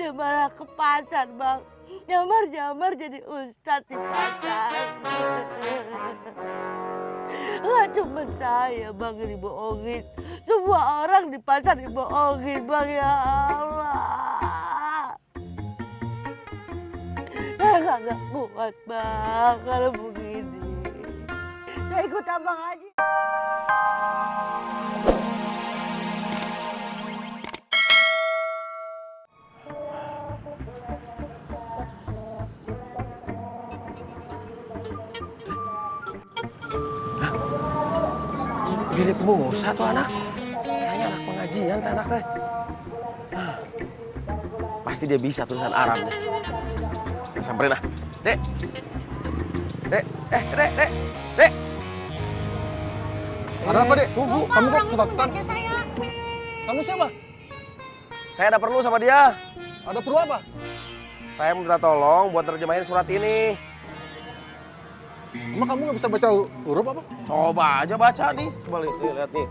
Dia malah ke pasar, Bang. Nyamar-nyamar jadi ustadz di pasar. Nggak cuma saya, Bang, yang dibohongin. Semua orang di pasar dibohongin, Bang, ya Allah. Saya nggak kuat, Bang, kalau begini. Saya ikut abang aja. Mirip Musa tuh anak. Kayaknya anak pengajian tuh anak teh. Pasti dia bisa tulisan Arab deh. Saya samperin ah. Dek. Dek. Dek. Ada apa, Dek? Tunggu. Kamu kok ketakutan? Kamu siapa? Saya ada perlu sama dia. Ada perlu apa? Saya minta tolong buat terjemahin surat ini. Emang kamu nggak bisa baca huruf apa? Coba aja baca nih. Coba lihat nih.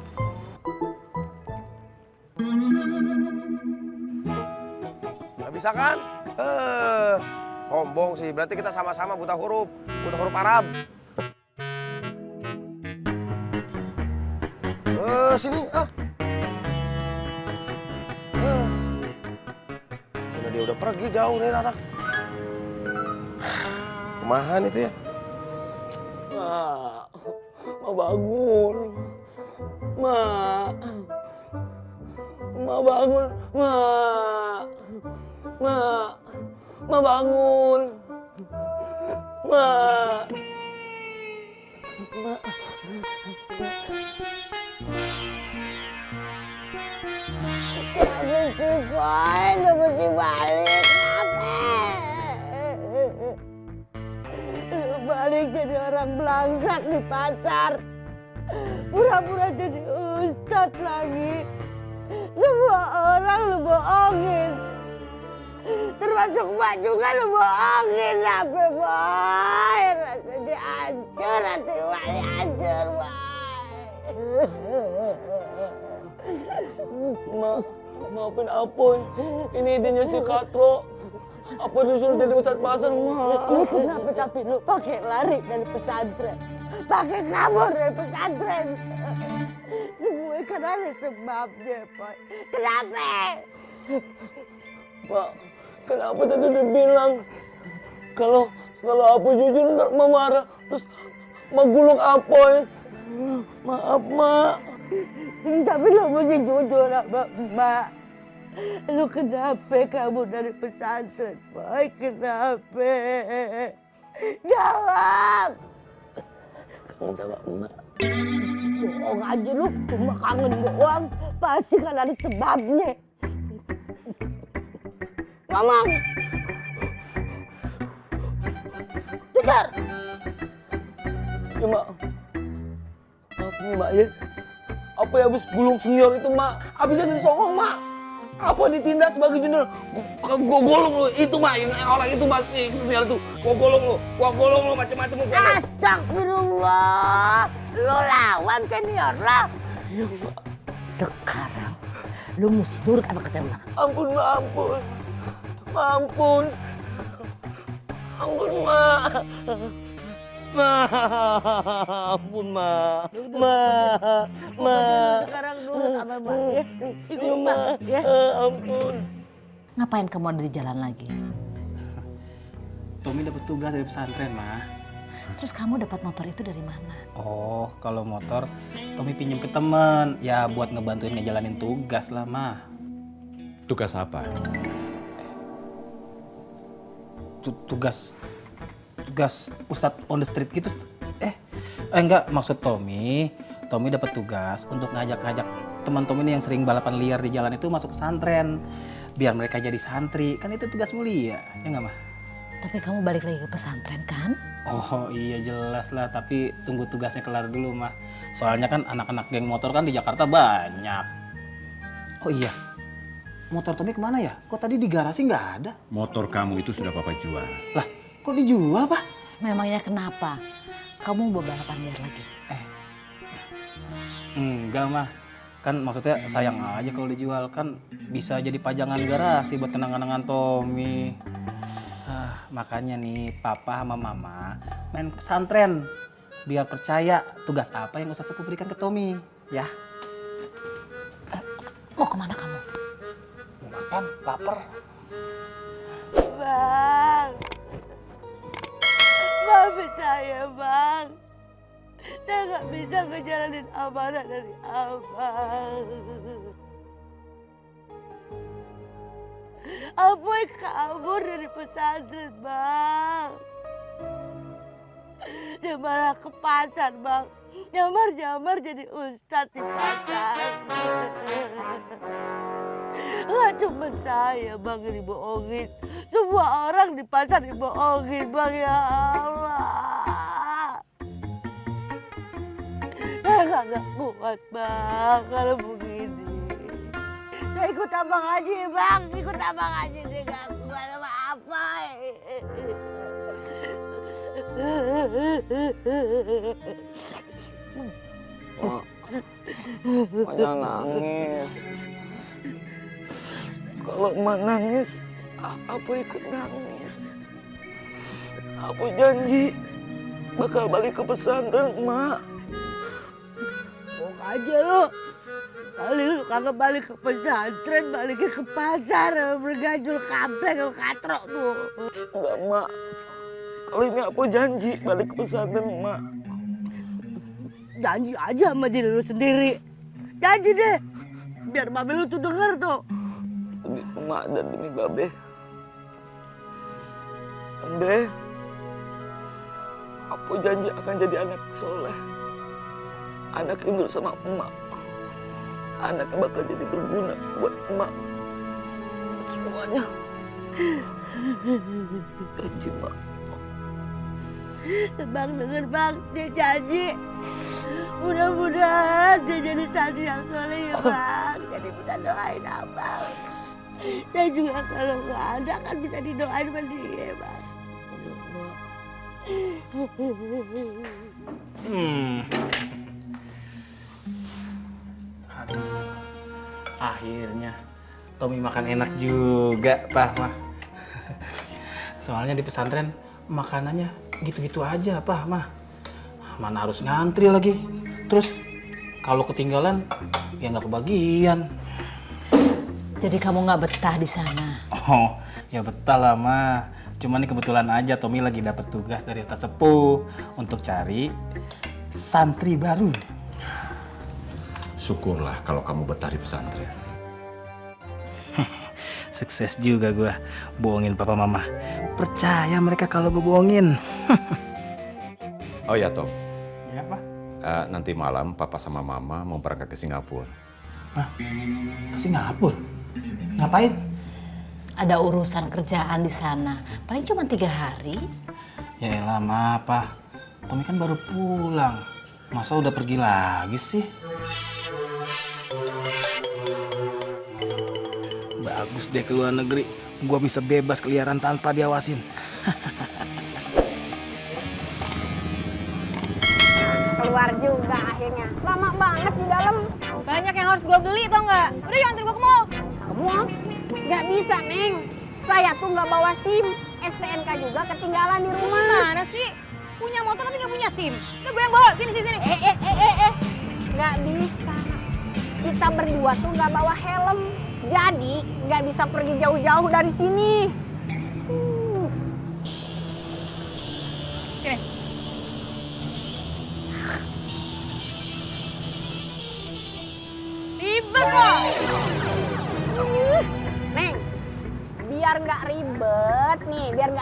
Nggak bisa kan? Sombong sih. Berarti kita sama-sama buta huruf Arab. Sini ah. Dia udah pergi jauh nih anak. Kemahan itu ya. Ma bangun. Ma bangun. Ma bangun. Udah mesti balik. Lu balik jadi orang belangsak di pasar. Pura-pura jadi ustadz lagi. Semua orang lu bohongin. Termasuk Mak juga lu bohongin. Apa, Boy? Rasanya hancur, hati Mak hancur, Boy. Maafin Apoy. Ini idenya si Katro. Apoy disuruh jadi ustadz pasar, Ma. Lu kenapa tapi lu pakai lari dari pesantren? Pakai kabur dari pesantren? Semua kan ada sebabnya, Pak. Kenapa? Pak, kenapa tadi udah bilang kalau Apoy jujur ntar Ma marah, terus Ma gulung Apoy. Maaf, Ma. Tapi lu mesti jujur sama Mak. Lu kenapa kamu dari pesantren, Boy? Kenapa? Jawab! Kangen sama emak. Bohong aja lu, cuma kangen doang. Pasti kan ada sebabnya. Ngomong! Dengar! Ya, Mak. Maafin Mak ya. Apa yang habis gulung senior itu, Mak? Habisnya disongong, Mak. Apa ditindak sebagai junior? Gua gulung lu, itu Mak, yang orang itu masih senior itu. Gua gulung lu macam-macam. Astagfirullah. Lu lawan senior lah. Sekarang lu mesti nurut apa kata Mak. Ampun, Ma, ampun. Ampun, Ma. Ampun, Ma. Sekarang nurut sama Mak ya. Ikut Mak ya. Ampun. Ngapain kamu ada di jalan lagi? Tommy dapat tugas dari pesantren, Ma. Terus kamu dapat motor itu dari mana? Oh, kalau motor Tommy pinjam ke teman. Ya buat ngebantuin ngejalanin tugas lah, Ma. Tugas apa? Tugas Ustadz on the street gitu. Enggak, maksud Tommy dapat tugas untuk ngajak teman Tommy ini yang sering balapan liar di jalan itu masuk pesantren. Biar mereka jadi santri. Kan itu tugas mulia, ya nggak, Ma? Tapi kamu balik lagi ke pesantren kan? Oh iya jelas lah, tapi tunggu tugasnya kelar dulu, Ma. Soalnya kan anak-anak geng motor kan di Jakarta banyak. Oh iya, motor Tommy kemana ya? Kok tadi di garasi nggak ada? Motor kamu itu sudah Papa jual. Lah, kok dijual, Pak? Memangnya kenapa? Kamu mau balapan liar lagi? Enggak, Mah. Kan maksudnya sayang aja kalau dijual, kan bisa jadi pajangan garasi buat kenang-kenangan Tommy. Makanya nih papa sama mama main pesantren biar percaya tugas apa yang Ustadz Sepuh berikan ke Tommy, ya. Mau kemana kamu? Mau makan, lapar. Bang, maafin saya bang. Saya nggak bisa ngejalanin amanah dari abang. Apoy kabur dari pesantren bang. Dia malah ke pasar bang. Nyamar-nyamar jadi ustadz di pasar. Nggak cuma saya bang yang dibohongin. Semua orang di pasar dibohongin bang, ya Allah. Saya nggak kuat bang kalau begini. Saya ikut abang aja bang, ikut abang aja deh, nggak kuat sama apa. Mak jangan nangis. Kalau emak nangis, aku ikut nangis. Aku janji bakal balik ke pesantren, Mak. Mau aja lo. Kali lu kagak balik ke pesantren, baliknya ke pasar, bergajul kampeng sama katrok tuh. Enggak, Mak. Kali ini aku janji balik ke pesantren, Mak. Janji aja sama diri lu sendiri. Janji deh. Biar babe lu tuh denger tuh. Demi emak dan demi babe. Embe, aku janji akan jadi anak soleh. Anak yang nurut sama emak. Anak yang bakal jadi berguna buat emak. Buat semuanya. Janji, Mak. Bang denger bang, dia janji. Mudah-mudahan dia jadi santri yang soleh ya bang. Jadi bisa doain abang. Saya juga kalau nggak ada kan bisa didoain sama dia bang. Aduh, akhirnya Tommy makan enak juga, Pak. Mah. Soalnya di pesantren makanannya gitu-gitu aja, Pak. Mah. Mana harus ngantri lagi. Terus kalau ketinggalan ya nggak kebagian. Jadi kamu nggak betah di sana? Oh, ya betah lah, Ma. Cuma nih kebetulan aja Tommy lagi dapat tugas dari Ustadz Sepuh untuk cari santri baru. Syukurlah kalau kamu betah di pesantren. Sukses juga gua bohongin papa mama. Percaya mereka kalau gue bohongin. Oh ya, Tom. Ya, Pak. Nanti malam papa sama mama mau berangkat ke Singapura. Hah? Ke Singapura? Ngapain? Ada urusan kerjaan di sana. Paling cuma 3 hari. Ya elah, Ma, apa? Tommy kan baru pulang. Masa udah pergi lagi sih? Bagus deh ke luar negeri. Gua bisa bebas keliaran tanpa diawasin. Keluar juga akhirnya. Lama banget di dalam. Banyak yang harus gue beli tau nggak? Udah yuk anterin gue ke mall. Ke mall? Nggak bisa, Neng. Saya tuh nggak bawa SIM. STNK juga ketinggalan di rumah. Mana sih? Punya motor tapi nggak punya SIM. Udah gue yang bawa. Sini. Nggak bisa. Kita berdua tuh nggak bawa helm. Jadi nggak bisa pergi jauh-jauh dari sini. Sini. Ribet loh. Neng, biar nggak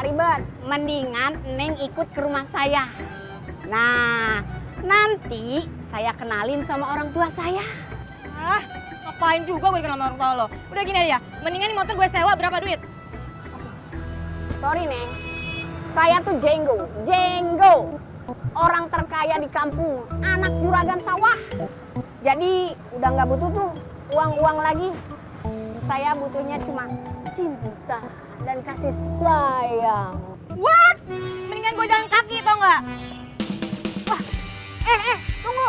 ribet, mendingan Neng ikut ke rumah saya. Nah, nanti saya kenalin sama orang tua saya. Ah, ngapain juga gue dikenal sama orang tua lo. Udah gini aja ya, mendingan nih motor gue sewa berapa duit? Sorry, Neng. Saya tuh Jenggo. Orang terkaya di kampung, anak juragan sawah. Jadi udah nggak butuh tuh uang-uang lagi. Saya butuhnya cuma cinta dan kasih sayang. What? Mendingan gue jalan kaki tau nggak? Wah, tunggu.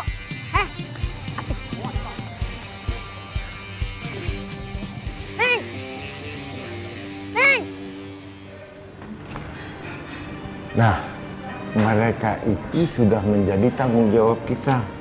Nah, mereka itu sudah menjadi tanggung jawab kita.